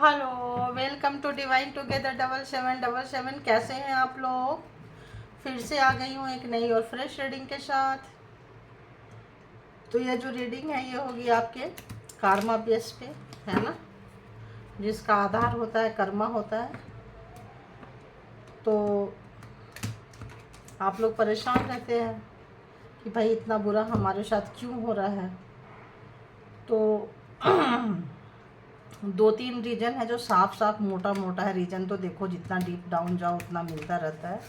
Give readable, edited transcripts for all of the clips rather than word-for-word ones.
Hello, welcome to divine together 7777। कैसे हैं आप लोग? फिर से आ गई हूँ एक नई और फ्रेश रीडिंग के साथ। तो ये जो रीडिंग है ये होगी आपके कर्मा बेस पे, है ना, जिसका आधार होता है कर्मा होता है। तो आप लोग परेशान रहते हैं कि भाई इतना बुरा हमारे साथ क्यों हो रहा है। तो दो तीन रीजन है जो साफ साफ मोटा मोटा है। रीजन तो देखो जितना डीप डाउन जाओ उतना मिलता रहता है।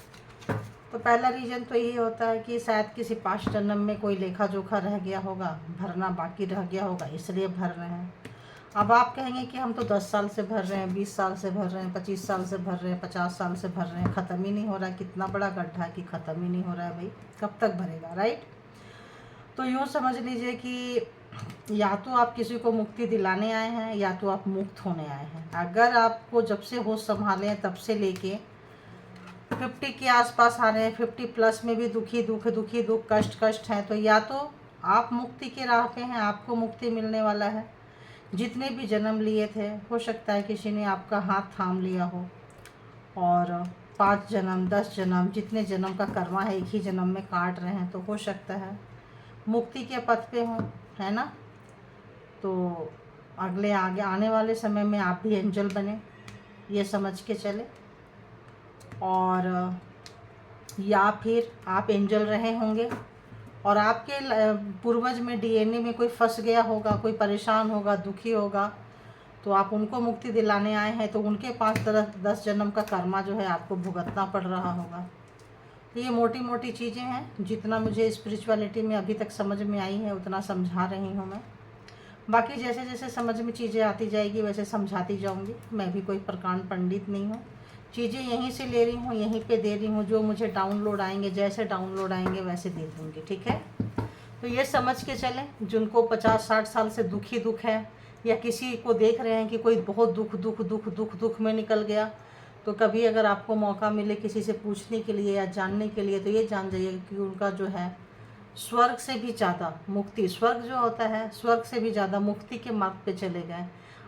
तो पहला रीजन तो यही होता है कि शायद किसी पास्ट जन्म में कोई लेखा जोखा रह गया होगा, भरना बाकी रह गया होगा, इसलिए भर रहे हैं। अब आप कहेंगे कि हम तो 10 साल से भर रहे हैं, 20 साल से भर रहे हैं, 25 साल से भर रहे हैं, 50 साल से भर रहे हैं, ख़त्म ही नहीं हो रहा है। कितना बड़ा गड्ढा है कि ख़त्म ही नहीं हो रहा है भाई, कब तक भरेगा, राइट। तो यूँ समझ लीजिए कि या तो आप किसी को मुक्ति दिलाने आए हैं या तो आप मुक्त होने आए हैं। अगर आपको जब से होश संभाले हैं तब से लेके 50 के आसपास आ रहे हैं, 50 प्लस में भी दुख कष्ट हैं, तो या तो आप मुक्ति के राह पे हैं, आपको मुक्ति मिलने वाला है। जितने भी जन्म लिए थे, हो सकता है किसी ने आपका हाथ थाम लिया हो और 5 जन्म 10 जन्म जितने जन्म का कर्मा है एक ही जन्म में काट रहे हैं, तो हो सकता है मुक्ति के पथ पे हों, है ना। तो अगले आगे आने वाले समय में आप भी एंजल बने, ये समझ के चले। और या फिर आप एंजल रहे होंगे और आपके पूर्वज में डीएनए में कोई फंस गया होगा, कोई परेशान होगा, दुखी होगा, तो आप उनको मुक्ति दिलाने आए हैं, तो उनके 5-10 जन्म का कर्मा जो है आपको भुगतना पड़ रहा होगा। तो ये मोटी मोटी चीज़ें हैं, जितना मुझे स्पिरिचुअलिटी में अभी तक समझ में आई है उतना समझा रही हूँ मैं। बाकी जैसे जैसे समझ में चीज़ें आती जाएगी वैसे समझाती जाऊँगी। मैं भी कोई प्रकांड पंडित नहीं हूँ, चीज़ें यहीं से ले रही हूँ, यहीं पे दे रही हूँ। जो मुझे डाउनलोड आएंगे, जैसे डाउनलोड आएंगे वैसे दे दूँगी, ठीक है। तो ये समझ के चलें, जिनको 50-60 साल से दुख है, या किसी को देख रहे हैं कि कोई बहुत दुख में निकल गया, तो कभी अगर आपको मौका मिले किसी से पूछने के लिए या जानने के लिए, तो ये जान जाइए कि उनका जो है स्वर्ग से भी ज़्यादा मुक्ति, स्वर्ग जो होता है स्वर्ग से भी ज़्यादा मुक्ति के मार्ग पे चले गए।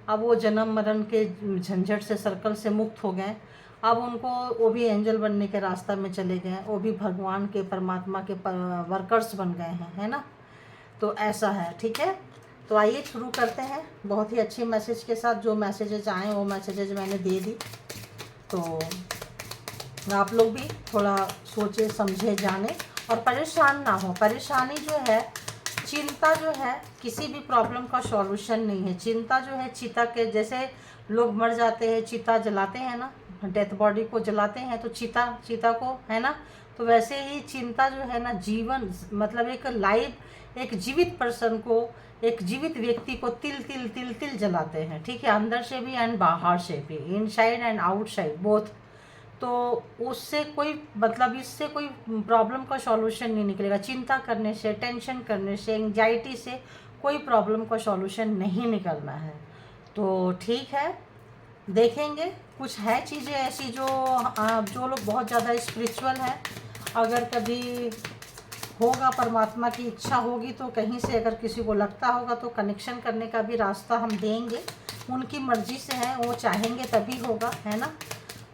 अब वो जन्म मरण के झंझट से, सर्कल से मुक्त हो गए। अब उनको वो भी एंजल बनने के रास्ता में चले गए, वो भी भगवान के परमात्मा के वर्कर्स बन गए हैं, है ना। तो ऐसा है, ठीक है। तो आइए शुरू करते हैं बहुत ही अच्छे मैसेज के साथ। जो मैसेजेज आए वो मैसेजेज मैंने दे दी, तो आप लोग भी थोड़ा सोचे समझे जाने और परेशान ना हो। परेशानी जो है, चिंता जो है किसी भी प्रॉब्लम का सॉल्यूशन नहीं है। चिंता जो है चिता के जैसे, लोग मर जाते हैं चिता जलाते हैं ना, डेथ बॉडी को जलाते हैं तो चिता को, है ना। तो वैसे ही चिंता जो है ना, जीवन मतलब एक लाइव, एक जीवित पर्सन को, एक जीवित व्यक्ति को तिल तिल तिल तिल जलाते हैं, ठीक है, अंदर से भी एंड बाहर से भी, इनसाइड एंड आउटसाइड बोथ। तो उससे कोई मतलब, इससे कोई प्रॉब्लम का सॉल्यूशन नहीं निकलेगा। चिंता करने से, टेंशन करने से, एंजाइटी से कोई प्रॉब्लम का सॉल्यूशन नहीं निकलना है। तो ठीक है, देखेंगे। कुछ है चीज़ें ऐसी जो लोग बहुत ज़्यादा स्पिरिचुअल हैं, अगर कभी होगा, परमात्मा की इच्छा होगी तो कहीं से अगर किसी को लगता होगा तो कनेक्शन करने का भी रास्ता हम देंगे। उनकी मर्जी से है, वो चाहेंगे तभी होगा, है ना।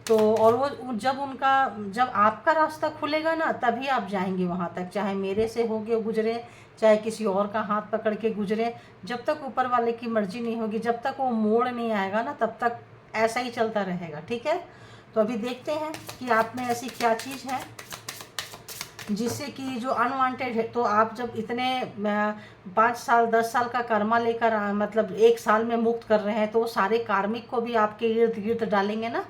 तो और वो जब आपका रास्ता खुलेगा ना तभी आप जाएंगे वहाँ तक, चाहे मेरे से होगे गुजरे, चाहे किसी और का हाथ पकड़ के गुजरे। जब तक ऊपर वाले की मर्जी नहीं होगी, जब तक वो मोड़ नहीं आएगा ना, तब तक ऐसा ही चलता रहेगा, ठीक है। तो अभी देखते हैं कि आप में ऐसी क्या चीज़ है जिससे कि जो अनवांटेड है। तो आप जब इतने 5 साल 10 साल का कर्मा लेकर मतलब 1 साल में मुक्त कर रहे हैं, तो सारे कार्मिक को भी आपके इर्द गिर्द डालेंगे ना।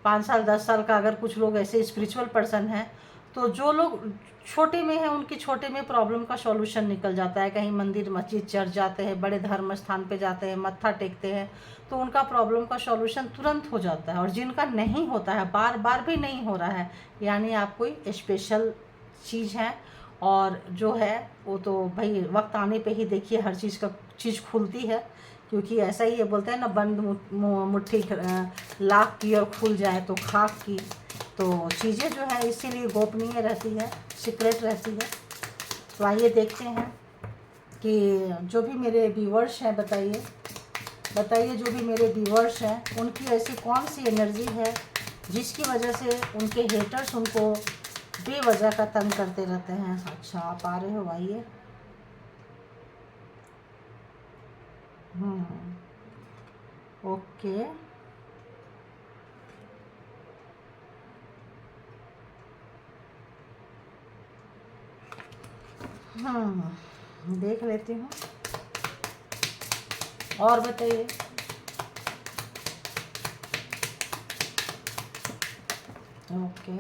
5 साल 10 साल का अगर कुछ लोग ऐसे स्पिरिचुअल पर्सन हैं, तो जो लोग छोटे में हैं उनकी छोटे में प्रॉब्लम का सॉल्यूशन निकल जाता है। कहीं मंदिर मस्जिद चर्च जाते हैं, बड़े धर्म स्थान पे जाते हैं, मत्था टेकते हैं, तो उनका प्रॉब्लम का सॉल्यूशन तुरंत हो जाता है। और जिनका नहीं होता है, बार बार भी नहीं हो रहा है, यानी आप कोई स्पेशल चीज़ है। और जो है वो तो भाई वक्त आने पे ही देखिए हर चीज़ खुलती है, क्योंकि ऐसा ही है, बोलते हैं ना, बंद मुट्ठी लाख की और खुल जाए तो खाक की। तो चीज़ें जो है इसीलिए गोपनीय रहती है, सीक्रेट रहती है। तो आइए देखते हैं कि जो भी मेरे व्यूअर्स हैं, बताइए बताइए जो भी मेरे व्यूअर्स हैं उनकी ऐसी कौन सी एनर्जी है जिसकी वजह से उनके हेटर्स उनको बेवजह का तंग करते रहते हैं। अच्छा, आप आ रहे हो, आइए। ओके, देख लेती हूँ। और बताइए। ओके,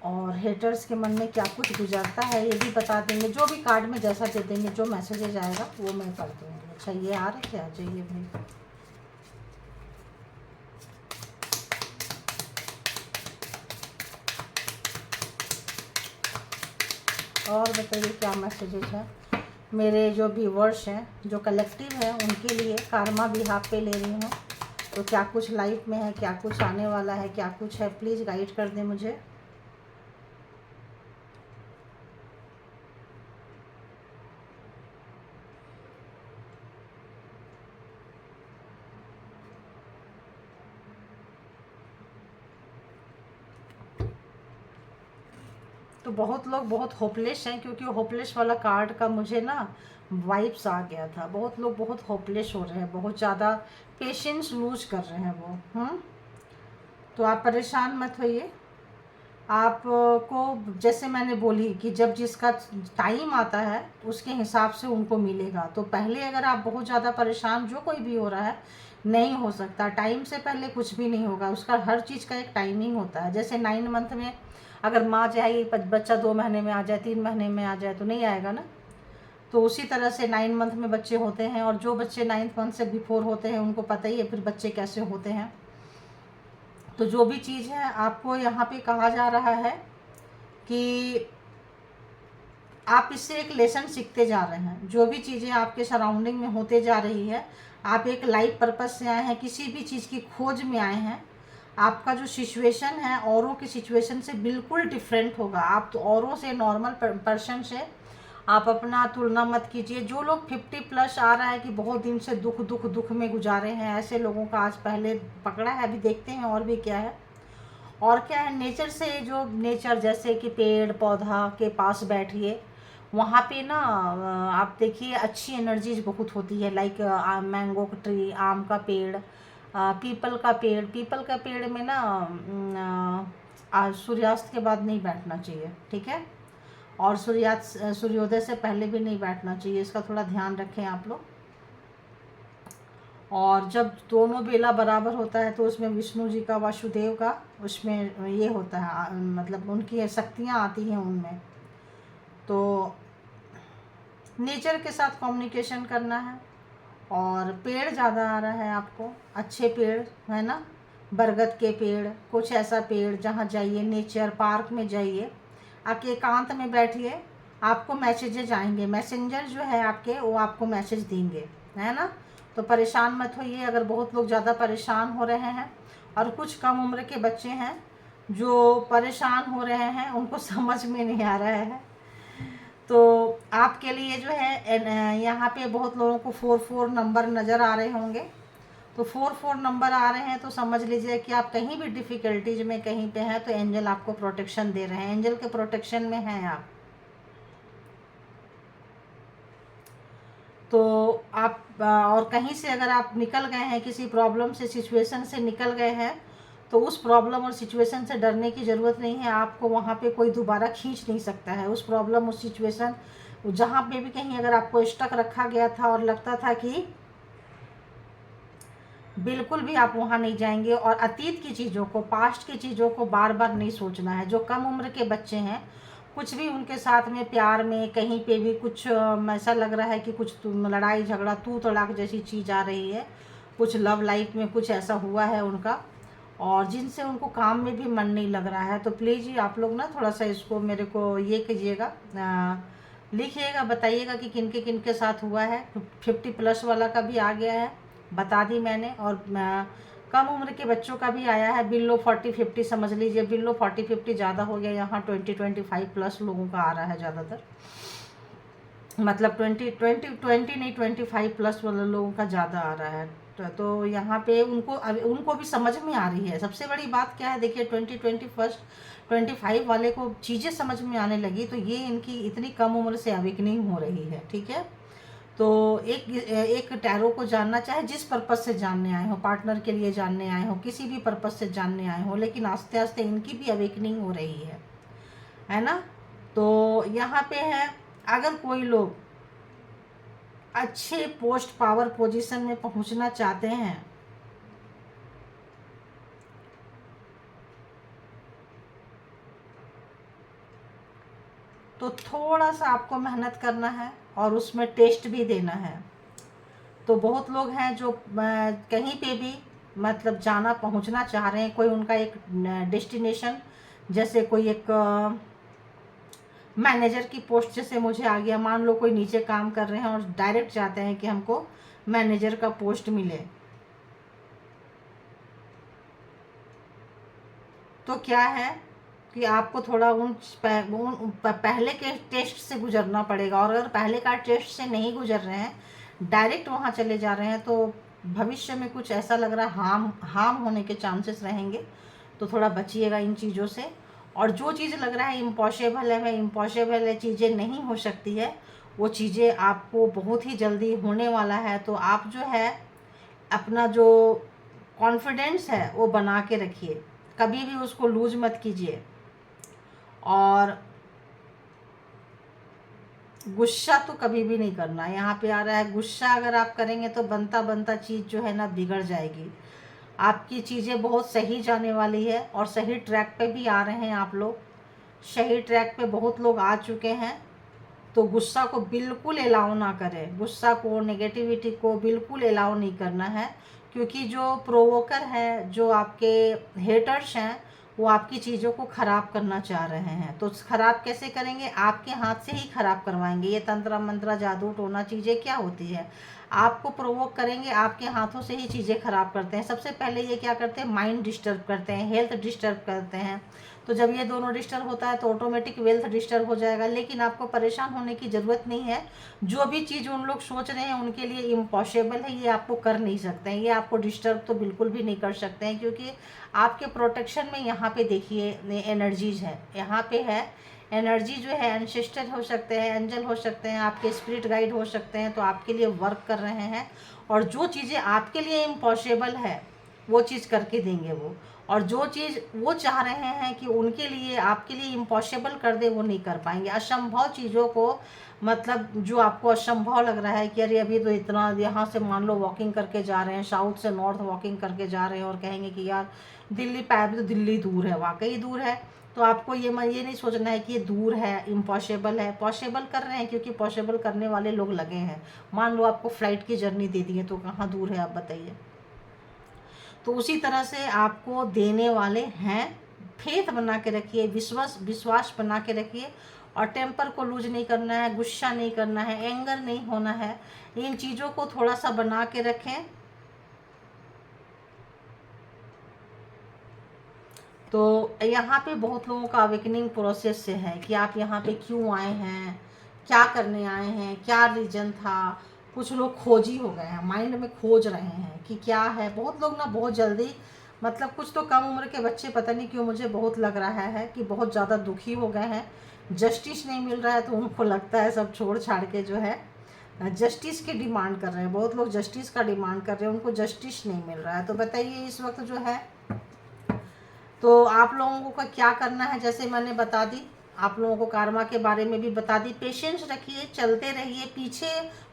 और हेटर्स के मन में क्या कुछ गुजरता है ये भी बता देंगे। जो भी कार्ड में जैसा दे देंगे, जो मैसेजेज आएगा वो मैं पढ़ दूँगी। अच्छा, ये आ रहे क्या? चाहिए भाई। और बताइए क्या मैसेजेस हैं मेरे जो व्यूअर्स हैं, जो कलेक्टिव है, उनके लिए। कारमा भी हाथ पे ले रही हूँ, तो क्या कुछ लाइफ में है, क्या कुछ आने वाला है, क्या कुछ है, प्लीज़ गाइड कर दें मुझे। तो बहुत लोग बहुत होपलेस हैं, क्योंकि होपलेस वाला कार्ड का मुझे ना वाइब्स आ गया था। बहुत लोग बहुत होपलेस हो रहे हैं, बहुत ज़्यादा पेशेंस लूज कर रहे हैं वो। तो आप परेशान मत होइए। आपको जैसे मैंने बोली कि जब जिसका टाइम आता है उसके हिसाब से उनको मिलेगा। तो पहले अगर आप बहुत ज़्यादा परेशान, जो कोई भी हो रहा है, नहीं हो सकता। टाइम से पहले कुछ भी नहीं होगा। उसका हर चीज़ का एक टाइमिंग होता है। जैसे 9 मंथ में अगर माँ चाहे बच्चा 2 महीने में आ जाए, 3 महीने में आ जाए, तो नहीं आएगा ना। तो उसी तरह से 9 मंथ में बच्चे होते हैं, और जो बच्चे 9th मंथ से बिफोर होते हैं उनको पता ही है फिर बच्चे कैसे होते हैं। तो जो भी चीज़ है, आपको यहाँ पे कहा जा रहा है कि आप इससे एक लेसन सीखते जा रहे हैं। जो भी चीज़ें आपके सराउंडिंग में होते जा रही है, आप एक लाइफ पर्पस से आए हैं, किसी भी चीज़ की खोज में आए हैं। आपका जो सिचुएशन है औरों की सिचुएशन से बिल्कुल डिफरेंट होगा। आप तो औरों से, नॉर्मल पर्सन से आप अपना तुलना मत कीजिए। जो लोग 50 प्लस आ रहा है कि बहुत दिन से दुख दुख दुख में गुजारे हैं, ऐसे लोगों का आज पहले पकड़ा है। अभी देखते हैं और भी क्या है। और क्या है, नेचर से, जो नेचर जैसे कि पेड़ पौधा के पास बैठिए, वहाँ पे ना आप देखिए अच्छी एनर्जीज बहुत होती है। लाइक मैंगो का ट्री, आम का पेड़, पीपल का पेड़। पीपल का पेड़ में ना सूर्यास्त के बाद नहीं बैठना चाहिए, ठीक है। और सूर्योदय से पहले भी नहीं बैठना चाहिए। इसका थोड़ा ध्यान रखें आप लोग। और जब दोनों बेला बराबर होता है तो उसमें विष्णु जी का, वासुदेव का, उसमें ये होता है, मतलब उनकी शक्तियाँ आती हैं उनमें। तो नेचर के साथ कम्युनिकेशन करना है। और पेड़ ज़्यादा आ रहा है आपको, अच्छे पेड़ है ना, बरगद के पेड़, कुछ ऐसा पेड़ जहाँ जाइए, नेचर पार्क में जाइए, आपके एकांत में बैठिए। आपको मैसेजेज आएंगे, मैसेंजर जो है आपके, वो आपको मैसेज देंगे, है ना। तो परेशान मत होइए। अगर बहुत लोग ज़्यादा परेशान हो रहे हैं, और कुछ कम उम्र के बच्चे हैं जो परेशान हो रहे हैं, उनको समझ में नहीं आ रहा है, तो आपके लिए जो है यहाँ पे बहुत लोगों को 4 नंबर नज़र आ रहे होंगे। तो 4 नंबर आ रहे हैं तो समझ लीजिए कि आप कहीं भी डिफ़िकल्टीज में कहीं पे हैं, तो एंजल आपको प्रोटेक्शन दे रहे हैं। एंजल के प्रोटेक्शन में हैं आप। तो आप और कहीं से अगर आप निकल गए हैं, किसी प्रॉब्लम से, सिचुएशन से निकल गए हैं, तो उस प्रॉब्लम और सिचुएशन से डरने की ज़रूरत नहीं है। आपको वहाँ पे कोई दोबारा खींच नहीं सकता है। उस प्रॉब्लम, उस सिचुएशन, जहाँ पे भी कहीं अगर आपको स्टक रखा गया था और लगता था कि बिल्कुल भी आप वहाँ नहीं जाएंगे। और अतीत की चीज़ों को, पास्ट की चीज़ों को बार बार नहीं सोचना है। जो कम उम्र के बच्चे हैं, कुछ भी उनके साथ में प्यार में कहीं पे भी कुछ ऐसा लग रहा है कि कुछ लड़ाई झगड़ा, तू तड़ाक जैसी चीज़ आ रही है, कुछ लव लाइफ में कुछ ऐसा हुआ है उनका, और जिनसे उनको काम में भी मन नहीं लग रहा है। तो प्लीज़ ही आप लोग ना थोड़ा सा इसको मेरे को ये कीजिएगा, लिखिएगा, बताइएगा कि किन के साथ हुआ है। 50 प्लस वाला का भी आ गया है, बता दी मैंने। और कम उम्र के बच्चों का भी आया है। बिलो 40-50 समझ लीजिए, बिलो 40-50 ज़्यादा हो गया। यहाँ 20-25 प्लस लोगों का आ रहा है ज़्यादातर। मतलब 20 नहीं 25 प्लस वाले लोगों का ज़्यादा आ रहा है। तो यहाँ पे उनको भी समझ में आ रही है। सबसे बड़ी बात क्या है, देखिए 25 वाले को चीज़ें समझ में आने लगी, तो ये इनकी इतनी कम उम्र से अवेकनिंग हो रही है। ठीक है, तो एक टैरो को जानना, चाहे जिस पर्पज़ से जानने आए हो, पार्टनर के लिए जानने आए हो, किसी भी पर्पज़ से जानने आए हो, लेकिन आस्ते आस्ते इनकी भी अवेकनिंग हो रही है ना। तो यहाँ पे है, अगर कोई लोग अच्छे पोस्ट पावर पोजीशन में पहुंचना चाहते हैं तो थोड़ा सा आपको मेहनत करना है और उसमें टेस्ट भी देना है। तो बहुत लोग हैं जो कहीं पे भी मतलब जाना पहुंचना चाह रहे हैं, कोई उनका एक डेस्टिनेशन, जैसे कोई एक मैनेजर की पोस्ट जैसे मुझे आ गया, मान लो कोई नीचे काम कर रहे हैं और डायरेक्ट चाहते हैं कि हमको मैनेजर का पोस्ट मिले, तो क्या है कि आपको थोड़ा पहले के टेस्ट से गुजरना पड़ेगा। और अगर पहले का टेस्ट से नहीं गुजर रहे हैं, डायरेक्ट वहाँ चले जा रहे हैं, तो भविष्य में कुछ ऐसा लग रहा है हार्म होने के चांसेस रहेंगे। तो थोड़ा बचिएगा इन चीज़ों से। और जो चीज़ लग रहा है इम्पॉसिबल है, वह इम्पॉसिबल है, चीज़ें नहीं हो सकती है, वो चीज़ें आपको बहुत ही जल्दी होने वाला है। तो आप जो है अपना जो कॉन्फिडेंस है वो बना के रखिए, कभी भी उसको लूज मत कीजिए। और गुस्सा तो कभी भी नहीं करना। यहाँ पे आ रहा है गुस्सा अगर आप करेंगे तो बनता बनता चीज़ जो है ना बिगड़ जाएगी। आपकी चीज़ें बहुत सही जाने वाली है और सही ट्रैक पे भी आ रहे हैं आप लोग, सही ट्रैक पे बहुत लोग आ चुके हैं। तो गुस्सा को बिल्कुल अलाउ ना करें, गुस्सा को, नेगेटिविटी को बिल्कुल अलाउ नहीं करना है, क्योंकि जो प्रोवोकर है, जो आपके हेटर्स हैं, वो आपकी चीज़ों को ख़राब करना चाह रहे हैं। तो ख़राब कैसे करेंगे? आपके हाथ से ही ख़राब करवाएंगे। ये तंत्र मंत्र जादू टोना चीज़ें क्या होती है, आपको प्रोवोक करेंगे, आपके हाथों से ही चीज़ें ख़राब करते हैं। सबसे पहले ये क्या करते हैं, माइंड डिस्टर्ब करते हैं, हेल्थ डिस्टर्ब करते हैं। तो जब ये दोनों डिस्टर्ब होता है तो ऑटोमेटिक वेल्थ डिस्टर्ब हो जाएगा। लेकिन आपको परेशान होने की ज़रूरत नहीं है। जो भी चीज़ उन लोग सोच रहे हैं उनके लिए इम्पॉसिबल है, ये आपको कर नहीं सकते हैं, ये आपको डिस्टर्ब तो बिल्कुल भी नहीं कर सकते हैं, क्योंकि आपके प्रोटेक्शन में यहाँ पे देखिए एनर्जीज है, यहाँ पे है एनर्जी जो है, एंसेस्टर हो सकते हैं, एंजल हो सकते हैं, आपके स्पिरिट गाइड हो सकते हैं, तो आपके लिए वर्क कर रहे हैं। और जो चीज़ें आपके लिए इम्पॉसिबल है वो चीज़ करके देंगे वो। और जो चीज़ वो चाह रहे हैं कि उनके लिए, आपके लिए इम्पॉसिबल कर दे, वो नहीं कर पाएंगे। असंभव चीज़ों को, मतलब जो आपको असंभव लग रहा है कि अरे अभी तो इतना, यहाँ से मान लो वॉकिंग करके जा रहे हैं, साउथ से नॉर्थ वॉकिंग करके जा रहे हैं, और कहेंगे कि यार दिल्ली पैर तो दिल्ली दूर है, वाकई दूर है। तो आपको ये नहीं सोचना है कि ये दूर है, इम्पॉसिबल है। पॉसिबल कर रहे हैं, क्योंकि पॉसिबल करने वाले लोग लगे हैं। मान लो आपको फ्लाइट की जर्नी दे दी है, तो कहाँ दूर है आप बताइए। तो उसी तरह से आपको देने वाले हैं। फेथ बना के रखिए, विश्वास बना के रखिए। और टेम्पर को लूज नहीं करना है, गुस्सा नहीं करना है, एंगर नहीं होना है। इन चीज़ों को थोड़ा सा बना के रखें। तो यहाँ पे बहुत लोगों का अवेकनिंग प्रोसेस से है कि आप यहाँ पे क्यों आए हैं, क्या करने आए हैं, क्या रीज़न था। कुछ लोग खोजी हो गए हैं, माइंड में खोज रहे हैं कि क्या है। बहुत लोग ना बहुत जल्दी, मतलब कुछ तो कम उम्र के बच्चे, पता नहीं क्यों मुझे बहुत लग रहा है कि बहुत ज़्यादा दुखी हो गए हैं। जस्टिस नहीं मिल रहा है, तो उनको लगता है सब छोड़ छाड़ के जो है जस्टिस की डिमांड कर रहे हैं। बहुत लोग जस्टिस का डिमांड कर रहे हैं, उनको जस्टिस नहीं मिल रहा है। तो बताइए इस वक्त जो है, तो आप लोगों को क्या करना है, जैसे मैंने बता दी, आप लोगों को कार्मा के बारे में भी बता दी। पेशेंस रखिए, चलते रहिए। पीछे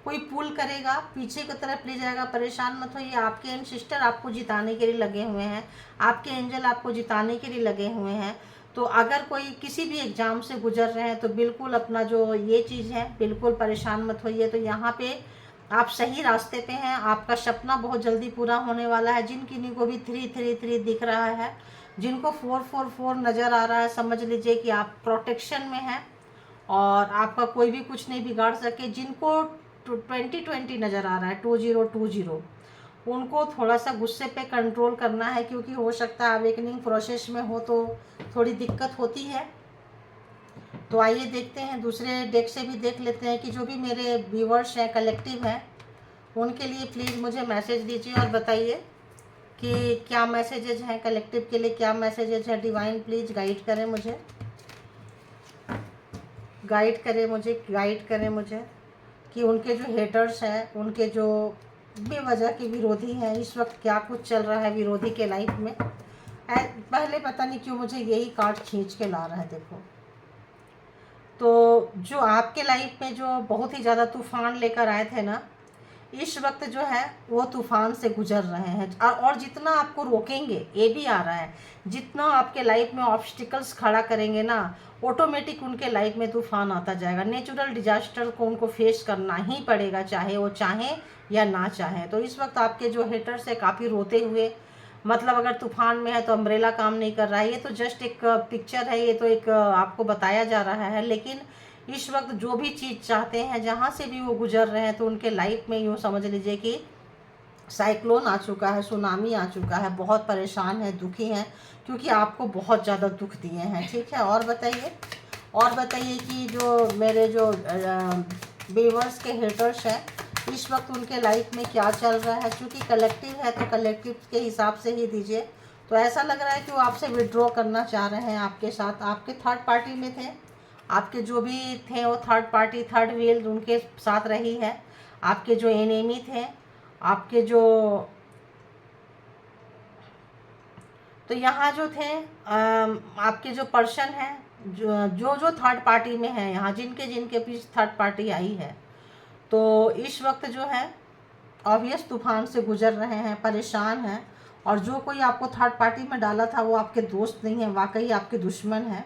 कोई पुल करेगा, पीछे की तरफ ले जाएगा, परेशान मत होइए। आपके एंसेस्टर आपको जिताने के लिए लगे हुए हैं, आपके एंजल आपको जिताने के लिए लगे हुए हैं। तो अगर कोई किसी भी एग्ज़ाम से गुजर रहे हैं, तो बिल्कुल अपना जो ये चीज़ है, बिल्कुल परेशान मत होइए। तो यहाँ पे आप सही रास्ते पे हैं, आपका सपना बहुत जल्दी पूरा होने वाला है। जिन किन्हीं को भी 333 दिख रहा है, जिनको 444 नज़र आ रहा है, समझ लीजिए कि आप प्रोटेक्शन में हैं और आपका कोई भी कुछ नहीं बिगाड़ सके। जिनको 2020 नज़र आ रहा है, 2020, उनको थोड़ा सा गुस्से पे कंट्रोल करना है, क्योंकि हो सकता है अवेकनिंग प्रोसेस में हो तो थोड़ी दिक्कत होती है। तो आइए देखते हैं, दूसरे डेक से भी देख लेते हैं कि जो भी मेरे व्यूवर्स हैं, कलेक्टिव हैं, उनके लिए प्लीज़ मुझे मैसेज दीजिए और बताइए कि क्या मैसेजेज हैं कलेक्टिव के लिए, क्या मैसेजेज हैं। डिवाइन प्लीज़ गाइड करें मुझे, गाइड करें मुझे, गाइड करें मुझे कि उनके जो हेटर्स हैं, उनके जो बेवजह के विरोधी हैं, इस वक्त क्या कुछ चल रहा है विरोधी के लाइफ में। पहले पता नहीं क्यों मुझे यही कार्ड खींच के ला रहा है, देखो। तो जो आपके लाइफ में जो बहुत ही ज़्यादा तूफान लेकर आए थे ना, इस वक्त जो है वो तूफान से गुजर रहे हैं। और जितना आपको रोकेंगे, ये भी आ रहा है, जितना आपके लाइफ में ऑब्स्टिकल्स खड़ा करेंगे ना, ऑटोमेटिक उनके लाइफ में तूफान आता जाएगा। नेचुरल डिजास्टर को उनको फेस करना ही पड़ेगा, चाहे वो चाहें या ना चाहें। तो इस वक्त आपके जो हेटर्स है काफ़ी रोते हुए, मतलब अगर तूफान में है तो अम्ब्रेला काम नहीं कर रहा है, ये तो जस्ट एक पिक्चर है, ये तो एक आपको बताया जा रहा है। लेकिन इस वक्त जो भी चीज़ चाहते हैं, जहाँ से भी वो गुजर रहे हैं, तो उनके लाइफ में यूँ समझ लीजिए कि साइक्लोन आ चुका है, सुनामी आ चुका है, बहुत परेशान है, दुखी हैं, क्योंकि आपको बहुत ज़्यादा दुख दिए हैं। ठीक है, और बताइए, और बताइए कि जो मेरे जो व्यूअर्स के हेटर्स हैं, इस वक्त उनके लाइफ में क्या चल रहा है। क्योंकि कलेक्टिव है तो कलेक्टिव के हिसाब से ही दीजिए। तो ऐसा लग रहा है कि वो आपसे विड्रॉ करना चाह रहे हैं, आपके साथ, आपके थर्ड पार्टी में थे, आपके जो भी थे वो थर्ड पार्टी, थर्ड व्हील उनके साथ रही है। आपके जो एनिमी थे, आपके जो, तो यहाँ जो थे आपके जो पर्सन हैं, जो थर्ड पार्टी में है, यहाँ जिनके जिनके पीछे थर्ड पार्टी आई है, तो इस वक्त जो है ऑब्वियस तूफान से गुजर रहे हैं, परेशान हैं। और जो कोई आपको थर्ड पार्टी में डाला था वो आपके दोस्त नहीं है, वाकई आपके दुश्मन है,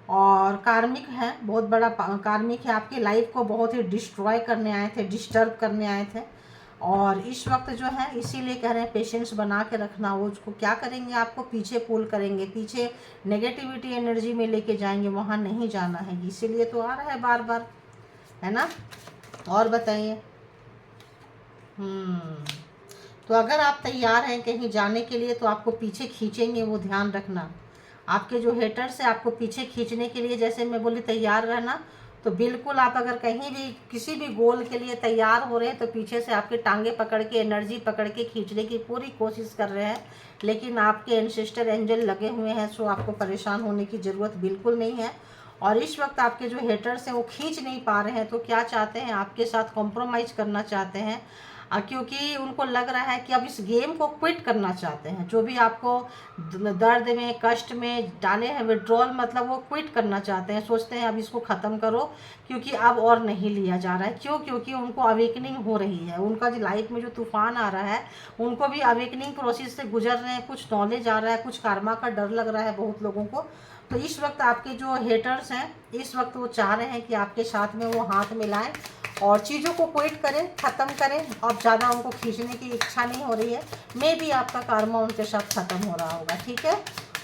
और कार्मिक है, बहुत बड़ा कार्मिक है। आपकी लाइफ को बहुत ही डिस्ट्रॉय करने आए थे, डिस्टर्ब करने आए थे। और इस वक्त जो है इसीलिए कह रहे हैं पेशेंस बना के रखना। वो उसको क्या करेंगे, आपको पीछे पुल करेंगे, पीछे नेगेटिविटी एनर्जी में लेके जाएंगे, वहाँ नहीं जाना है। इसीलिए तो आ रहा है बार बार, है ना। और बताइए। तो अगर आप तैयार हैं कहीं जाने के लिए तो आपको पीछे खींचेंगे, वो ध्यान रखना। आपके जो हेटर्स है आपको पीछे खींचने के लिए, जैसे मैं बोली तैयार रहना, तो बिल्कुल आप अगर कहीं भी किसी भी गोल के लिए तैयार हो रहे हैं तो पीछे से आपके टांगे पकड़ के, एनर्जी पकड़ के खींचने की पूरी कोशिश कर रहे हैं। लेकिन आपके एंसेस्टर एंजल लगे हुए हैं, सो आपको परेशान होने की ज़रूरत बिल्कुल नहीं है। और इस वक्त आपके जो हेटर्स हैं वो खींच नहीं पा रहे हैं, तो क्या चाहते हैं, आपके साथ कॉम्प्रोमाइज़ करना चाहते हैं। क्योंकि उनको लग रहा है कि अब इस गेम को क्विट करना चाहते हैं। जो भी आपको दर्द में, कष्ट में डाले हैं, विड्रॉल मतलब वो क्विट करना चाहते हैं, सोचते हैं अब इसको ख़त्म करो, क्योंकि अब और नहीं लिया जा रहा है। क्यों? क्योंकि उनको अवेकनिंग हो रही है, उनका जो लाइफ में जो तूफान आ रहा है, उनको भी अवेकनिंग प्रोसेस से गुजर रहे हैं। कुछ नॉलेज आ रहा है, कुछ कर्मा का डर लग रहा है बहुत लोगों को। तो इस वक्त आपके जो हेटर्स हैं, इस वक्त वो चाह रहे हैं कि आपके साथ में वो हाथ मिलाएं और चीज़ों को क्विट करें, ख़त्म करें। अब ज़्यादा उनको खींचने की इच्छा नहीं हो रही है। मे भी आपका कर्मा उनके साथ ख़त्म हो रहा होगा। ठीक है,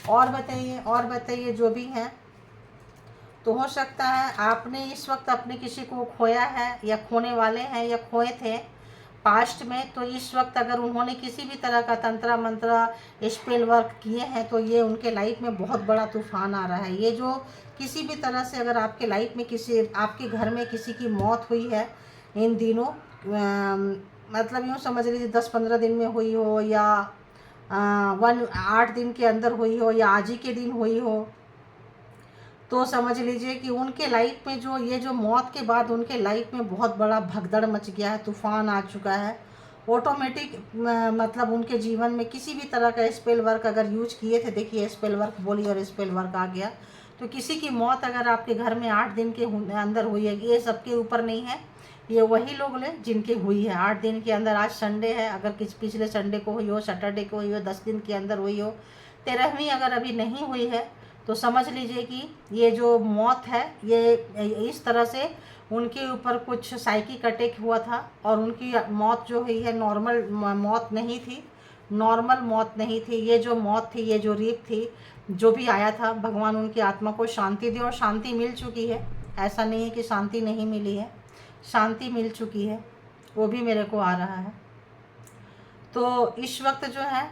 और बताइए, और बताइए जो भी हैं। तो हो सकता है आपने इस वक्त अपने किसी को खोया है, या खोने वाले हैं, या खोए थे पास्ट में। तो इस वक्त अगर उन्होंने किसी भी तरह का तंत्र मंत्र स्पेल वर्क किए हैं, तो ये उनके लाइफ में बहुत बड़ा तूफान आ रहा है। ये जो किसी भी तरह से अगर आपके लाइफ में किसी, आपके घर में किसी की मौत हुई है इन दिनों, मतलब यूँ समझ लीजिए 10-15 दिन में हुई हो, या 8 दिन के अंदर हुई हो, या आज ही के दिन हुई हो, तो समझ लीजिए कि उनके लाइफ में जो ये जो मौत के बाद उनके लाइफ में बहुत बड़ा भगदड़ मच गया है, तूफान आ चुका है। ऑटोमेटिक मतलब उनके जीवन में किसी भी तरह का स्पेल वर्क अगर यूज किए थे, देखिए स्पेल वर्क बोली और स्पेल वर्क आ गया। तो किसी की मौत अगर आपके घर में 8 दिन के अंदर हुई है, ये सबके ऊपर नहीं है, ये वही लोग ले जिनकी हुई है 8 दिन के अंदर। आज संडे है, अगर किस पिछले संडे को हुई हो, सैटरडे को हुई हो, 10 दिन के अंदर हुई हो, 13वीं अगर अभी नहीं हुई है, तो समझ लीजिए कि ये जो मौत है ये इस तरह से उनके ऊपर कुछ साइकिक अटैक हुआ था। और उनकी मौत जो हुई है नॉर्मल मौत नहीं थी, नॉर्मल मौत नहीं थी। ये जो मौत थी, ये जो रीप थी, जो भी आया था, भगवान उनकी आत्मा को शांति दे। और शांति मिल चुकी है, ऐसा नहीं है कि शांति नहीं मिली है, शांति मिल चुकी है, वो भी मेरे को आ रहा है। तो इस वक्त जो है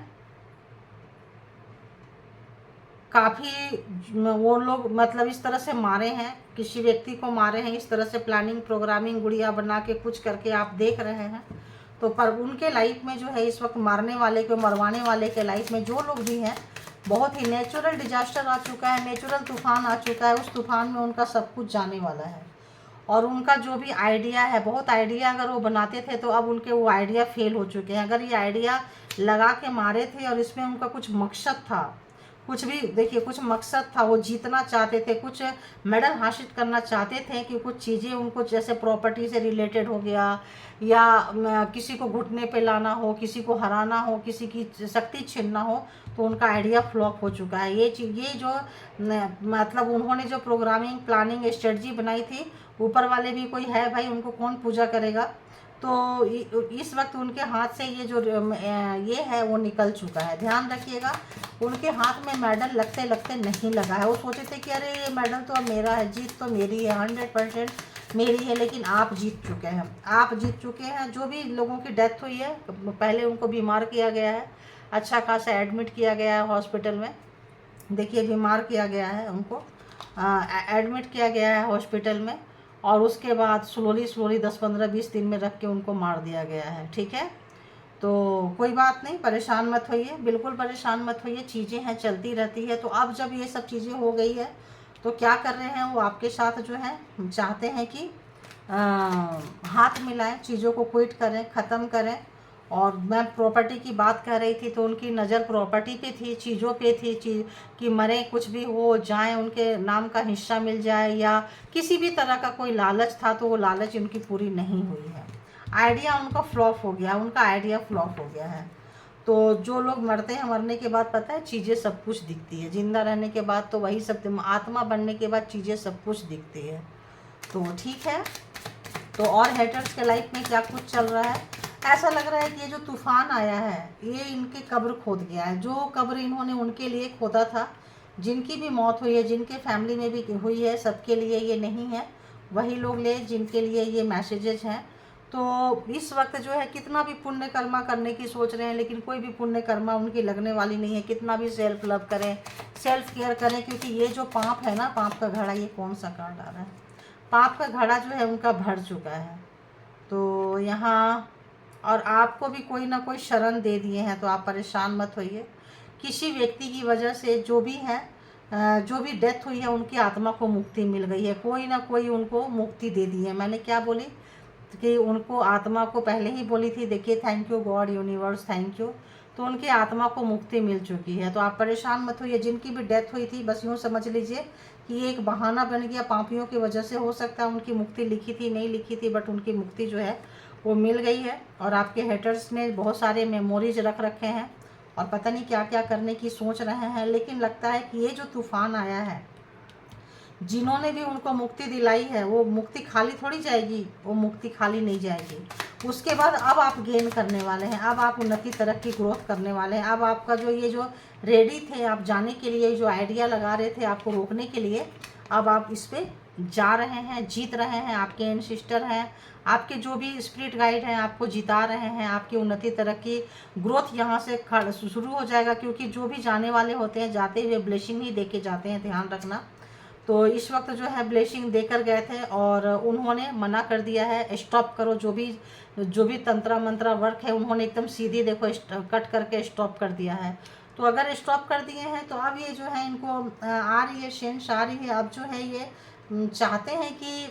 काफ़ी वो लोग मतलब इस तरह से मारे हैं, किसी व्यक्ति को मारे हैं, इस तरह से प्लानिंग प्रोग्रामिंग गुड़िया बना के कुछ करके आप देख रहे हैं। तो पर उनके लाइफ में जो है इस वक्त मारने वाले के, मरवाने वाले के लाइफ में जो लोग भी हैं, बहुत ही नेचुरल डिजास्टर आ चुका है, नेचुरल तूफान आ चुका है। उस तूफान में उनका सब कुछ जाने वाला है। और उनका जो भी आइडिया है, बहुत आइडिया अगर वो बनाते थे तो अब उनके वो आइडिया फेल हो चुके हैं। अगर ये आइडिया लगा के मारे थे और इसमें उनका कुछ मकसद था, कुछ भी देखिए कुछ मकसद था, वो जीतना चाहते थे, कुछ मेडल हासिल करना चाहते थे कि कुछ चीज़ें उनको जैसे प्रॉपर्टी से रिलेटेड हो गया, या किसी को घुटने पे लाना हो, किसी को हराना हो, किसी की शक्ति छीनना हो, तो उनका आइडिया फ्लॉप हो चुका है। ये जो मतलब उन्होंने जो प्रोग्रामिंग प्लानिंग स्ट्रेटजी बनाई थी, ऊपर वाले भी कोई है भाई, उनको कौन पूजा करेगा। तो इस वक्त उनके हाथ से ये जो ये है वो निकल चुका है। ध्यान रखिएगा, उनके हाथ में मेडल लगते लगते नहीं लगा है। वो सोचे थे कि अरे ये मेडल तो अब मेरा है, जीत तो मेरी है, 100% मेरी है। लेकिन आप जीत चुके हैं, आप जीत चुके हैं। जो भी लोगों की डेथ हुई है, पहले उनको बीमार किया गया है, अच्छा खासा एडमिट किया गया है हॉस्पिटल में। देखिए बीमार किया गया है उनको, एडमिट किया गया है हॉस्पिटल में, और उसके बाद स्लोली 10-15-20 दिन में रख के उनको मार दिया गया है। ठीक है, तो कोई बात नहीं, परेशान मत होइए, बिल्कुल परेशान मत होइए, चीज़ें हैं चलती रहती है। तो अब जब ये सब चीज़ें हो गई है तो क्या कर रहे हैं वो आपके साथ जो है चाहते हैं कि हाथ मिलाएं, चीज़ों को क्विट करें, ख़त्म करें। और मैं प्रॉपर्टी की बात कर रही थी तो उनकी नज़र प्रॉपर्टी पे थी, चीज़ों पे थी, कि मरे कुछ भी हो जाए, उनके नाम का हिस्सा मिल जाए, या किसी भी तरह का कोई लालच था तो वो लालच उनकी पूरी नहीं हुई है। आइडिया उनका फ्लॉप हो गया, उनका आइडिया फ्लॉप हो गया है। तो जो लोग मरते हैं, मरने के बाद पता है चीज़ें सब कुछ दिखती है, जिंदा रहने के बाद तो वही सब, आत्मा बनने के बाद चीज़ें सब कुछ दिखती है। तो ठीक है, तो और हेटर्स के लाइफ में क्या कुछ चल रहा है, ऐसा लग रहा है कि ये जो तूफान आया है ये इनकी कब्र खोद गया है। जो कब्र इन्होंने उनके लिए खोदा था, जिनकी भी मौत हुई है, जिनके फैमिली में भी हुई है, सबके लिए ये नहीं है, वही लोग ले जिनके लिए ये मैसेजेस हैं। तो इस वक्त जो है कितना भी पुण्य कर्मा करने की सोच रहे हैं, लेकिन कोई भी पुण्य कर्मा उनकी लगने वाली नहीं है। कितना भी सेल्फ लव करें, सेल्फ केयर करें, क्योंकि ये जो पाप है ना, पाप का घड़ा, ये कौन सा कार्ड आ रहा है, पाप का घड़ा जो है उनका भर चुका है। तो यहाँ और आपको भी कोई ना कोई शरण दे दिए हैं, तो आप परेशान मत होइए। किसी व्यक्ति की वजह से जो भी है, जो भी डेथ हुई है, उनकी आत्मा को मुक्ति मिल गई है, कोई ना कोई उनको मुक्ति दे दी है। मैंने क्या बोली कि उनको आत्मा को पहले ही बोली थी, देखिए thank you God universe, thank you. तो उनकी आत्मा को मुक्ति मिल चुकी है। तो आप परेशान मत होइए। जिनकी भी डेथ हुई थी, बस यूँ समझ लीजिए कि ये एक बहाना बन गया, पापियों की वजह से हो सकता है उनकी मुक्ति लिखी थी, नहीं लिखी थी, बट उनकी मुक्ति जो है वो मिल गई है। और आपके हेटर्स ने बहुत सारे मेमोरीज रख रखे हैं और पता नहीं क्या क्या करने की सोच रहे हैं। लेकिन लगता है कि ये जो तूफान आया है, जिन्होंने भी उनको मुक्ति दिलाई है, वो मुक्ति खाली थोड़ी जाएगी, वो मुक्ति खाली नहीं जाएगी। उसके बाद अब आप गेन करने वाले हैं, अब आप उन्नति तरक्की ग्रोथ करने वाले हैं। अब आपका जो ये जो रेडी थे आप जाने के लिए, जो आइडिया लगा रहे थे आपको रोकने के लिए, अब आप इस पर जा रहे हैं, जीत रहे हैं। आपके एंसेस्टर हैं, आपके जो भी स्पिरिट गाइड हैं आपको जिता रहे हैं। आपकी उन्नति तरक्की ग्रोथ यहाँ से शुरू हो जाएगा, क्योंकि जो भी जाने वाले होते हैं जाते हुए ब्लेसिंग ही दे के जाते हैं, ध्यान रखना। तो इस वक्त जो है ब्लेसिंग देकर गए थे और उन्होंने मना कर दिया है, स्टॉप करो। जो भी तंत्रा मंत्रा वर्क है उन्होंने एकदम सीधी देखो कट करके स्टॉप कर दिया है। तो अगर स्टॉप कर दिए हैं तो अब ये जो है इनको आ रही है सेंस, आ रही है। अब जो है ये चाहते हैं कि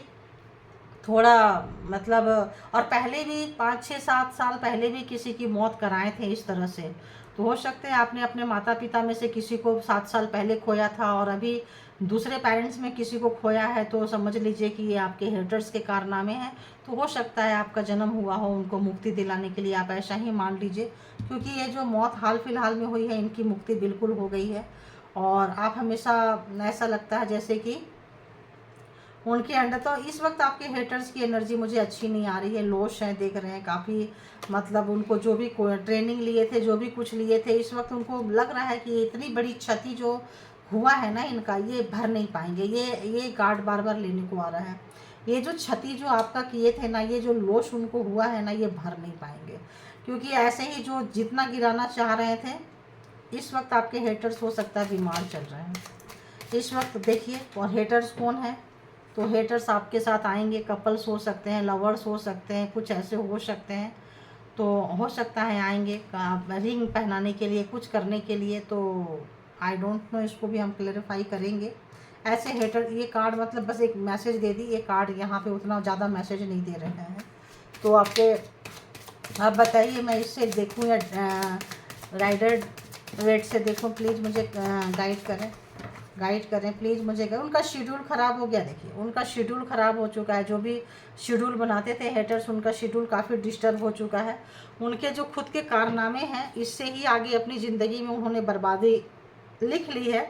थोड़ा मतलब, और पहले भी 5-6-7 साल पहले भी किसी की मौत कराए थे इस तरह से। तो हो सकते हैं आपने अपने माता पिता में से किसी को 7 साल पहले खोया था और अभी दूसरे पेरेंट्स में किसी को खोया है, तो समझ लीजिए कि ये आपके हेटर्स के कारनामे हैं। तो हो सकता है आपका जन्म हुआ हो उनको मुक्ति दिलाने के लिए, आप ऐसा ही मान लीजिए। क्योंकि ये जो मौत हाल फिलहाल में हुई है, इनकी मुक्ति बिल्कुल हो गई है। और आप हमेशा ऐसा लगता है जैसे कि उनके अंडर, तो इस वक्त आपके हेटर्स की एनर्जी मुझे अच्छी नहीं आ रही है, लोश है, देख रहे हैं काफ़ी। मतलब उनको जो भी ट्रेनिंग लिए थे, जो भी कुछ लिए थे, इस वक्त उनको लग रहा है कि इतनी बड़ी क्षति जो हुआ है ना इनका, ये भर नहीं पाएंगे। ये गार्ड बार बार लेने को आ रहा है। ये जो क्षति जो आपका किए थे ना, ये जो लोश उनको हुआ है ना, ये भर नहीं पाएंगे। क्योंकि ऐसे ही जो जितना गिराना चाह रहे थे इस वक्त आपके हेटर्स हो सकता है बीमार चल रहे हैं इस वक्त, देखिए। और हेटर्स कौन है? तो हेटर्स आपके साथ आएंगे, कपल्स हो सकते हैं, लवर्स हो सकते हैं, कुछ ऐसे हो सकते हैं। तो हो सकता है आएंगे रिंग पहनाने के लिए, कुछ करने के लिए। तो आई डोंट नो, इसको भी हम क्लेरिफाई करेंगे। ऐसे हेटर, ये कार्ड मतलब बस एक मैसेज दे दी, ये कार्ड यहाँ पे उतना ज़्यादा मैसेज नहीं दे रहे हैं। तो आपके, आप बताइए मैं इससे देखूँ या राइडर रेड से देखूँ? प्लीज़ मुझे गाइड करें प्लीज़ मुझे। उनका शेड्यूल ख़राब हो गया, देखिए उनका शेड्यूल ख़राब हो चुका है। जो भी शेड्यूल बनाते थे हेटर्स, उनका शेड्यूल काफ़ी डिस्टर्ब हो चुका है। उनके जो खुद के कारनामे हैं, इससे ही आगे अपनी ज़िंदगी में उन्होंने बर्बादी लिख ली है।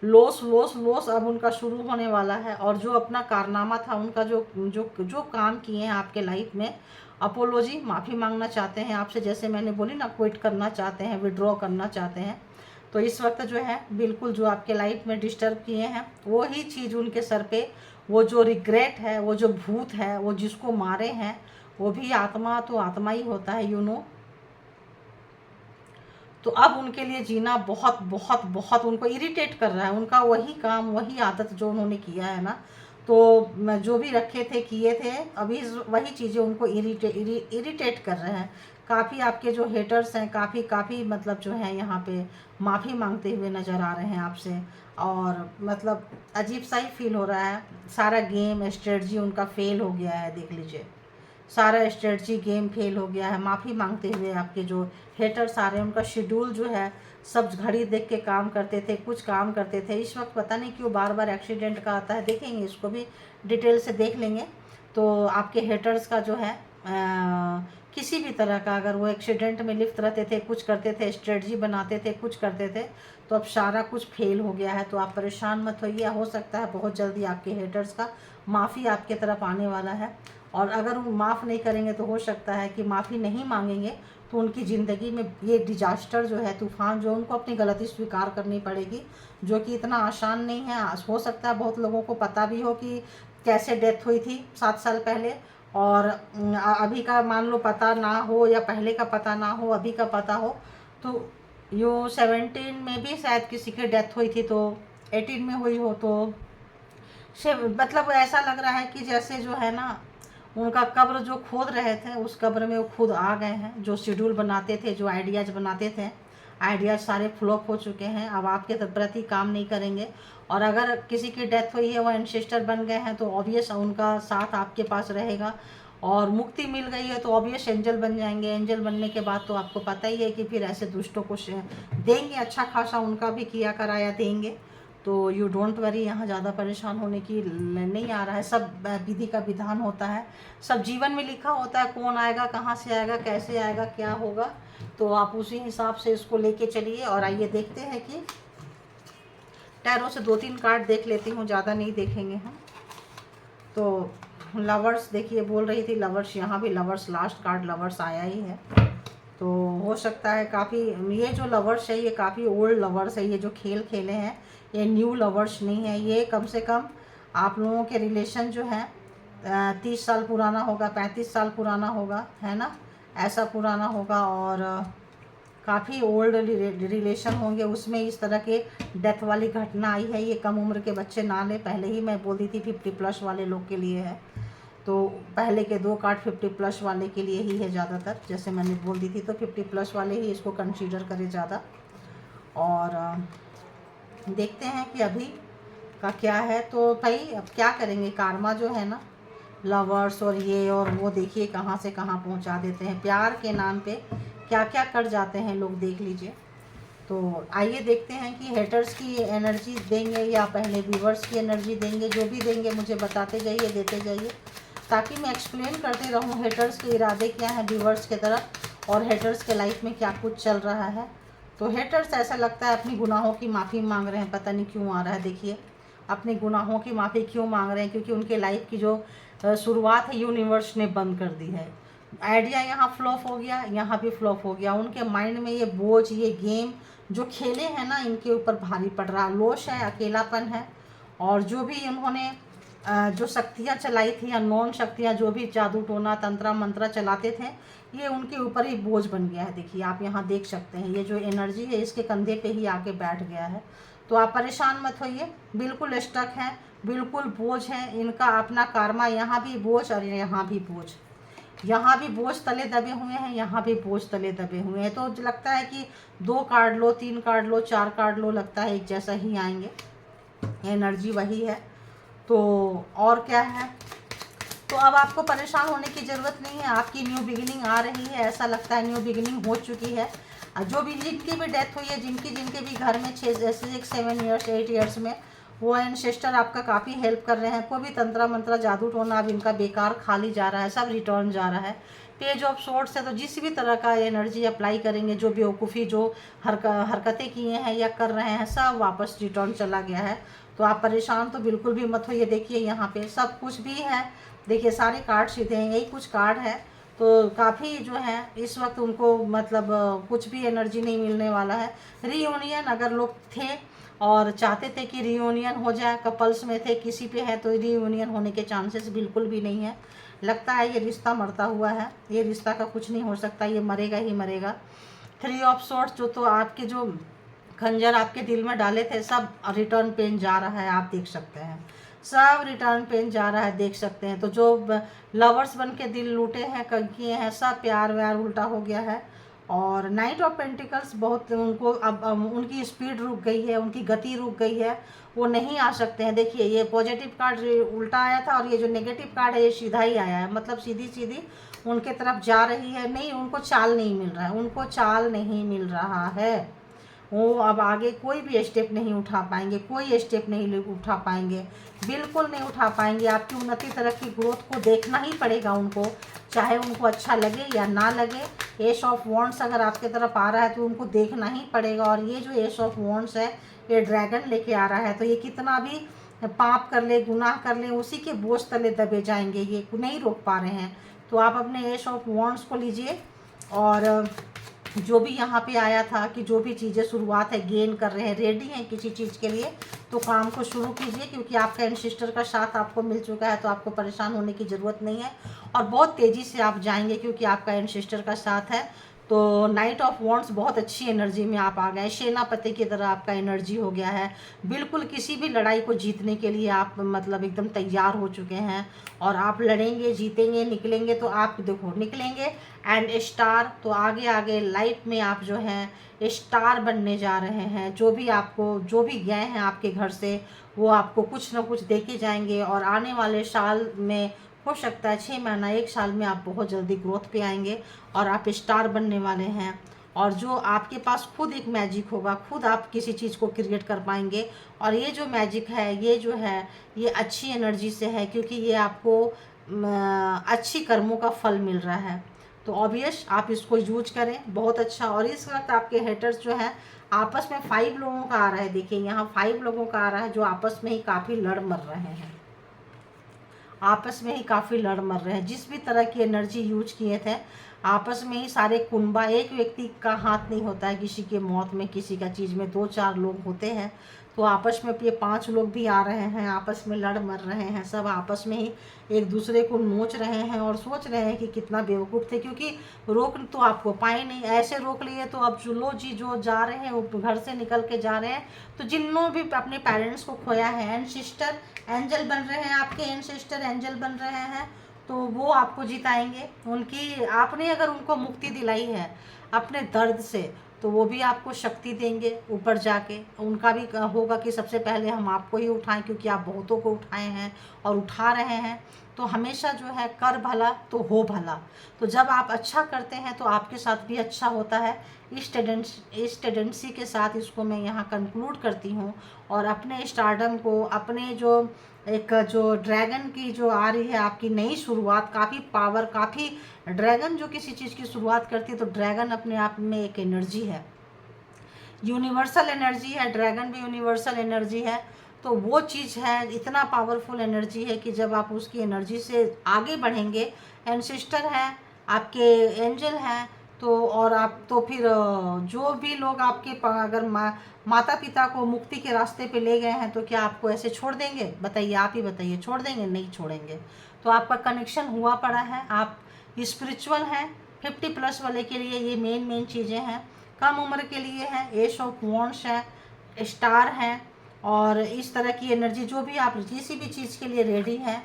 लॉस लॉस लॉस अब उनका शुरू होने वाला है। और जो अपना कारनामा था उनका, जो जो जो काम किए हैं आपके लाइफ में, अपोलॉजी, माफ़ी मांगना चाहते हैं आपसे। जैसे मैंने बोली ना, क्विट करना चाहते हैं, विड्रॉ करना चाहते हैं। तो इस वक्त जो है बिल्कुल जो आपके लाइफ में डिस्टर्ब किए हैं, वो ही चीज़ उनके सर पे, वो जो रिग्रेट है, वो जो भूत है, वो जिसको मारे हैं, वो भी आत्मा तो आत्मा ही होता है, यू नो। तो अब उनके लिए जीना बहुत बहुत बहुत उनको इरिटेट कर रहा है। उनका वही काम, वही आदत जो उन्होंने किया है ना, तो जो भी रखे थे, किए थे, अभी वही चीज़ें उनको इरिटेट कर रहे हैं। काफ़ी आपके जो हेटर्स हैं, काफ़ी मतलब जो है यहाँ पे माफ़ी मांगते हुए नज़र आ रहे हैं आपसे। और मतलब अजीब सा ही फील हो रहा है। सारा गेम स्ट्रेटजी उनका फेल हो गया है, देख लीजिए। सारा स्ट्रेटजी गेम फेल हो गया है। माफ़ी मांगते हुए आपके जो हेटर्स आ रहे हैं, उनका शेड्यूल जो है, सब घड़ी देख के काम करते थे, कुछ काम करते थे। इस वक्त पता नहीं क्यों बार बार एक्सीडेंट का आता है। देखेंगे, इसको भी डिटेल से देख लेंगे। तो आपके हेटर्स का जो है किसी भी तरह का, अगर वो एक्सीडेंट में लिप्त रहते थे, कुछ करते थे, स्ट्रेटजी बनाते थे, कुछ करते थे, तो अब सारा कुछ फेल हो गया है। तो आप परेशान मत होइए, हो सकता है बहुत जल्दी आपके हेटर्स का माफ़ी आपके तरफ आने वाला है। और अगर वो माफ़ नहीं करेंगे तो हो सकता है कि माफ़ी नहीं मांगेंगे तो उनकी ज़िंदगी में ये डिजास्टर जो है, तूफ़ान जो, उनको अपनी गलती स्वीकार करनी पड़ेगी, जो कि इतना आसान नहीं है। हो सकता है बहुत लोगों को पता भी हो कि कैसे डेथ हुई थी 7 साल पहले, और अभी का मान लो पता ना हो, या पहले का पता ना हो, अभी का पता हो। तो यो 17 में भी शायद किसी की डेथ हुई थी, तो 18 में हुई हो, तो मतलब ऐसा लग रहा है कि जैसे जो है ना, उनका कब्र जो खोद रहे थे, उस कब्र में वो खुद आ गए हैं। जो शेड्यूल बनाते थे, जो आइडियाज़ बनाते थे, आइडियाज़ सारे फ्लॉप हो चुके हैं। अब आपके प्रति काम नहीं करेंगे। और अगर किसी की डेथ हुई है, वो एंसेस्टर बन गए हैं, तो ऑब्वियस उनका साथ आपके पास रहेगा। और मुक्ति मिल गई है तो ऑब्वियस एंजल बन जाएंगे। एंजल बनने के बाद तो आपको पता ही है कि फिर ऐसे दुष्टों को देंगे, अच्छा खासा उनका भी किया कराया देंगे। तो यू डोंट वरी, यहाँ ज़्यादा परेशान होने की नहीं आ रहा है। सब विधि का विधान होता है, सब जीवन में लिखा होता है, कौन आएगा, कहाँ से आएगा, कैसे आएगा, क्या होगा। तो आप उसी हिसाब से इसको लेके चलिए। और आइए देखते हैं कि टैरो से 2-3 कार्ड देख लेती हूँ, ज़्यादा नहीं देखेंगे हम। तो लवर्स, देखिए बोल रही थी लवर्स, यहाँ भी लवर्स, लास्ट कार्ड लवर्स आया ही है। तो हो सकता है काफ़ी, ये जो लवर्स है ये काफ़ी ओल्ड लवर्स है। ये जो खेल खेले हैं, ये न्यू लवर्स नहीं है। ये कम से कम आप लोगों के रिलेशन जो है 30 साल पुराना होगा, 35 साल पुराना होगा, है ना, ऐसा पुराना होगा। और काफ़ी ओल्ड रिलेशन होंगे, उसमें इस तरह के डेथ वाली घटना आई है। ये कम उम्र के बच्चे ना लें, पहले ही मैं बोल दी थी 50+ वाले लोग के लिए है। तो पहले के 2 कार्ड 50+ वाले के लिए ही है ज़्यादातर, जैसे मैंने बोल दी थी। तो 50+ वाले ही इसको कंसीडर करें ज़्यादा। और देखते हैं कि अभी का क्या है। तो भाई अब क्या करेंगे, कार्मा जो है ना, लवर्स और ये और वो, देखिए कहाँ से कहाँ पहुँचा देते हैं। प्यार के नाम पे क्या क्या कर जाते हैं लोग, देख लीजिए। तो आइए देखते हैं कि हेटर्स की एनर्जी देंगे या पहले व्यूवर्स की एनर्जी देंगे। जो भी देंगे मुझे बताते जाइए, देते जाइए, ताकि मैं एक्सप्लेन करते रहूँ हेटर्स के इरादे क्या हैं व्यूवर्स की तरफ, और हेटर्स के लाइफ में क्या कुछ चल रहा है। तो हेटर्स ऐसा लगता है अपनी गुनाहों की माफ़ी मांग रहे हैं, पता नहीं क्यों आ रहा है। देखिए अपने गुनाहों की माफ़ी क्यों मांग रहे हैं, क्योंकि उनके लाइफ की जो शुरुआत है यूनिवर्स ने बंद कर दी है। आइडिया यहाँ फ्लॉप हो गया, यहाँ भी फ्लॉप हो गया। उनके माइंड में ये बोझ, ये गेम जो खेले हैं ना, इनके ऊपर भारी पड़ रहा है। लोश है, अकेलापन है। और जो भी उन्होंने जो शक्तियाँ चलाई थी, अननोन शक्तियाँ, जो भी जादू टोना तंत्रा मंत्रा चलाते थे, ये उनके ऊपर ही बोझ बन गया है। देखिए आप यहाँ देख सकते हैं, ये जो एनर्जी है इसके कंधे पे ही आके बैठ गया है। तो आप परेशान मत होइए, बिल्कुल स्टक हैं, बिल्कुल बोझ हैं, इनका अपना कर्मा, यहाँ भी बोझ और यहाँ भी बोझ, यहाँ भी बोझ तले दबे हुए हैं, यहाँ भी बोझ तले दबे हुए हैं। तो लगता है कि 2 कार्ड लो, 3 कार्ड लो, 4 कार्ड लो, लगता है एक जैसा ही आएंगे, एनर्जी वही है। तो और क्या है, तो अब आपको परेशान होने की ज़रूरत नहीं है, आपकी न्यू बिगिनिंग आ रही है, ऐसा लगता है न्यू बिगिनिंग हो चुकी है। जो भी जिनकी भी डेथ हुई है, जिनके भी घर में 6 7 ईयर्स 8 ईयर्स में, वो एंसेस्टर आपका काफ़ी हेल्प कर रहे हैं। कोई भी तंत्रा मंत्रा जादू टोना अब इनका बेकार खाली जा रहा है, सब रिटर्न जा रहा है। पेज ऑफ सोर्ट्स है, तो जिस भी तरह का एनर्जी अप्लाई करेंगे, जो बेवकूफ़ी जो हरकतें किए हैं या कर रहे हैं, सब वापस रिटर्न चला गया है। तो आप परेशान तो बिल्कुल भी मत होइए। देखिए यहाँ पे सब कुछ भी है, देखिए सारे कार्ड सीधे हैं, यही कुछ कार्ड है। तो काफ़ी जो है इस वक्त उनको मतलब कुछ भी एनर्जी नहीं मिलने वाला है। रीयूनियन अगर लोग थे और चाहते थे कि रीयूनियन हो जाए, कपल्स में थे, किसी पे है, तो रीयूनियन होने के चांसेस बिल्कुल भी नहीं है। लगता है ये रिश्ता मरता हुआ है, ये रिश्ता का कुछ नहीं हो सकता, ये मरेगा ही मरेगा। 3 ऑफ सोर्ट्स, जो तो आपके जो खंजर आपके दिल में डाले थे, सब रिटर्न पेन जा रहा है, आप देख सकते हैं, सब रिटर्न पेन जा रहा है, देख सकते हैं। तो जो लवर्स बन के दिल लूटे हैं, किए हैं, सब प्यार व्यार उल्टा हो गया है। और नाइट ऑफ पेंटिकल्स, बहुत उनको अब उनकी स्पीड रुक गई है, उनकी गति रुक गई है, वो नहीं आ सकते हैं। देखिए ये पॉजिटिव कार्ड उल्टा आया था और ये जो नेगेटिव कार्ड है ये सीधा ही आया है, मतलब सीधी सीधी उनके तरफ जा रही है। नहीं, उनको चाल नहीं मिल रहा है, उनको चाल नहीं मिल रहा है। वो अब आगे कोई भी स्टेप नहीं उठा पाएंगे, कोई स्टेप नहीं उठा पाएंगे, बिल्कुल नहीं उठा पाएंगे। आपकी उन्नति तरक्की ग्रोथ को देखना ही पड़ेगा उनको, चाहे उनको अच्छा लगे या ना लगे। एस ऑफ वॉन्ड्स अगर आपके तरफ आ रहा है तो उनको देखना ही पड़ेगा। और ये जो एस ऑफ वॉन्ड्स है, ये ड्रैगन लेके आ रहा है, तो ये कितना भी पाप कर ले, गुनाह कर ले, उसी के बोझ तले दबे जाएंगे, ये नहीं रोक पा रहे हैं। तो आप अपने एस ऑफ वॉन्ड्स को लीजिए, और जो भी यहाँ पे आया था कि जो भी चीज़ें शुरुआत है, गेन कर रहे हैं, रेडी हैं किसी चीज़ के लिए, तो काम को शुरू कीजिए, क्योंकि आपका एंसेस्टर का साथ आपको मिल चुका है। तो आपको परेशान होने की ज़रूरत नहीं है, और बहुत तेज़ी से आप जाएंगे, क्योंकि आपका एंसेस्टर का साथ है। तो नाइट ऑफ वॉन्ड्स, बहुत अच्छी एनर्जी में आप आ गए, सेनापति की तरह आपका एनर्जी हो गया है। बिल्कुल किसी भी लड़ाई को जीतने के लिए आप मतलब एकदम तैयार हो चुके हैं, और आप लड़ेंगे, जीतेंगे, निकलेंगे। तो आप देखो निकलेंगे एंड स्टार, तो आगे आगे लाइफ में आप जो हैं स्टार बनने जा रहे हैं। जो भी आपको, जो भी गए हैं आपके घर से, वो आपको कुछ ना कुछ देके जाएंगे। और आने वाले साल में, हो सकता है 6 महीना 1 साल में, आप बहुत जल्दी ग्रोथ पे आएंगे और आप स्टार बनने वाले हैं। और जो आपके पास खुद एक मैजिक होगा, खुद आप किसी चीज़ को क्रिएट कर पाएंगे। और ये जो मैजिक है, ये जो है, ये अच्छी एनर्जी से है, क्योंकि ये आपको अच्छी कर्मों का फल मिल रहा है। तो ऑब्वियस आप इसको यूज करें, बहुत अच्छा। और इस वक्त आपके हेटर्स जो है, आपस में 5 लोगों का आ रहा है। देखिए यहाँ 5 लोगों का आ रहा है, जो आपस में ही काफ़ी लड़ मर रहे हैं, आपस में ही काफ़ी लड़ मर रहे हैं। जिस भी तरह की एनर्जी यूज किए थे, आपस में ही सारे कुनबा, एक व्यक्ति का हाथ नहीं होता है किसी के मौत में, किसी का चीज़ में 2-4 लोग होते हैं। तो आपस में ये 5 लोग भी आ रहे हैं, आपस में लड़ मर रहे हैं, सब आपस में ही एक दूसरे को नोच रहे हैं और सोच रहे हैं कि कितना बेवकूफ़ थे, क्योंकि रोक तो आपको पाए नहीं, ऐसे रोक लिए। तो अब जो लो जी जो जा रहे हैं, वो घर से निकल के जा रहे हैं। तो जिन्होंने भी अपने पेरेंट्स को खोया है, एंसेस्टर एंजल बन रहे हैं, आपके एंसेस्टर एंजल बन रहे हैं, तो वो आपको जिताएंगे। उनकी, आपने अगर उनको मुक्ति दिलाई है अपने दर्द से, तो वो भी आपको शक्ति देंगे ऊपर जाके। उनका भी होगा कि सबसे पहले हम आपको ही उठाएं, क्योंकि आप बहुतों को उठाए हैं और उठा रहे हैं। तो हमेशा जो है, कर भला तो हो भला। तो जब आप अच्छा करते हैं तो आपके साथ भी अच्छा होता है। इस टेंडेंसी के साथ इसको मैं यहाँ कंक्लूड करती हूँ, और अपने स्टारडम को, अपने जो एक जो ड्रैगन की जो आ रही है आपकी नई शुरुआत, काफ़ी पावर, काफ़ी, ड्रैगन जो किसी चीज़ की शुरुआत करती है, तो ड्रैगन अपने आप में एक एनर्जी है, यूनिवर्सल एनर्जी है, ड्रैगन भी यूनिवर्सल एनर्जी है। तो वो चीज़ है, इतना पावरफुल एनर्जी है कि जब आप उसकी एनर्जी से आगे बढ़ेंगे, एंसेस्टर है, आपके एंजल हैं, तो और आप तो फिर जो भी लोग आपके अगर माता पिता को मुक्ति के रास्ते पे ले गए हैं तो क्या आपको ऐसे छोड़ देंगे? बताइए, आप ही बताइए, छोड़ देंगे? नहीं छोड़ेंगे। तो आपका कनेक्शन हुआ पड़ा है, आप स्पिरिचुअल हैं। 50+ वाले के लिए ये मेन चीज़ें हैं। कम उम्र के लिए हैं, एस ऑफ वॉन्ड्स है, स्टार हैं, और इस तरह की एनर्जी जो भी आप किसी भी चीज़ के लिए रेडी हैं।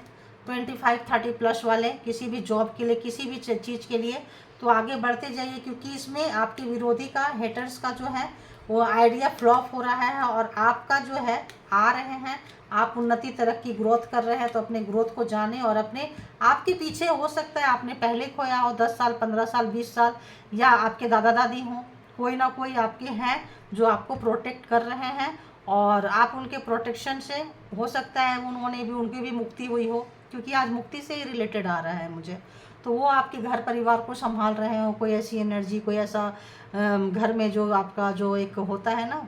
25-30+ वाले किसी भी जॉब के लिए, किसी भी चीज़ के लिए, तो आगे बढ़ते जाइए, क्योंकि इसमें आपके विरोधी का, हेटर्स का जो है वो आइडिया फ्लॉप हो रहा है, और आपका जो है आ रहे हैं, आप उन्नति, तरक्की, ग्रोथ कर रहे हैं। तो अपने ग्रोथ को जाने, और अपने आपके पीछे हो सकता है आपने पहले खोया हो 10 साल, 15 साल, 20 साल, या आपके दादा दादी हों, कोई ना कोई आपके हैं जो आपको प्रोटेक्ट कर रहे हैं, और आप उनके प्रोटेक्शन से हो सकता है उनकी भी मुक्ति हुई हो, क्योंकि आज मुक्ति से ही रिलेटेड आ रहा है मुझे। तो वो आपके घर परिवार को संभाल रहे हो, कोई ऐसी एनर्जी, कोई ऐसा घर में जो आपका जो एक होता है ना,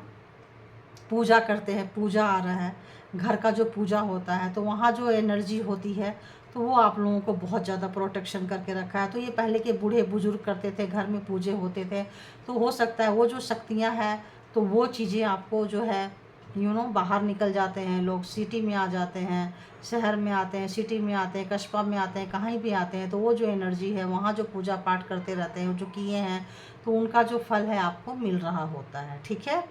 पूजा करते हैं, पूजा आ रहा है, घर का जो पूजा होता है, तो वहाँ जो एनर्जी होती है, तो वो आप लोगों को बहुत ज़्यादा प्रोटेक्शन करके रखा है। तो ये पहले के बूढ़े बुजुर्ग करते थे, घर में पूजे होते थे, तो हो सकता है वो जो शक्तियाँ हैं, तो वो चीज़ें आपको जो है बाहर निकल जाते हैं लोग, सिटी में आ जाते हैं, शहर में आते हैं, सिटी में आते हैं, कस्बा में आते हैं, कहीं भी आते हैं, तो वो जो एनर्जी है, वहाँ जो पूजा पाठ करते रहते हैं, जो किए हैं, तो उनका जो फल है आपको मिल रहा होता है। ठीक है,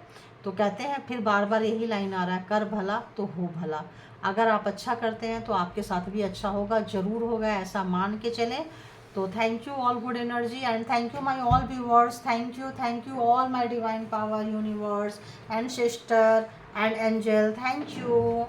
तो कहते हैं फिर बार बार यही लाइन आ रहा है, कर भला तो हो भला। अगर आप अच्छा करते हैं तो आपके साथ भी अच्छा होगा, ज़रूर होगा, ऐसा मान के चलें। तो thank you all good energy, and thank you my all viewers, thank you all my divine power, universe, ancestor and angel, thank you.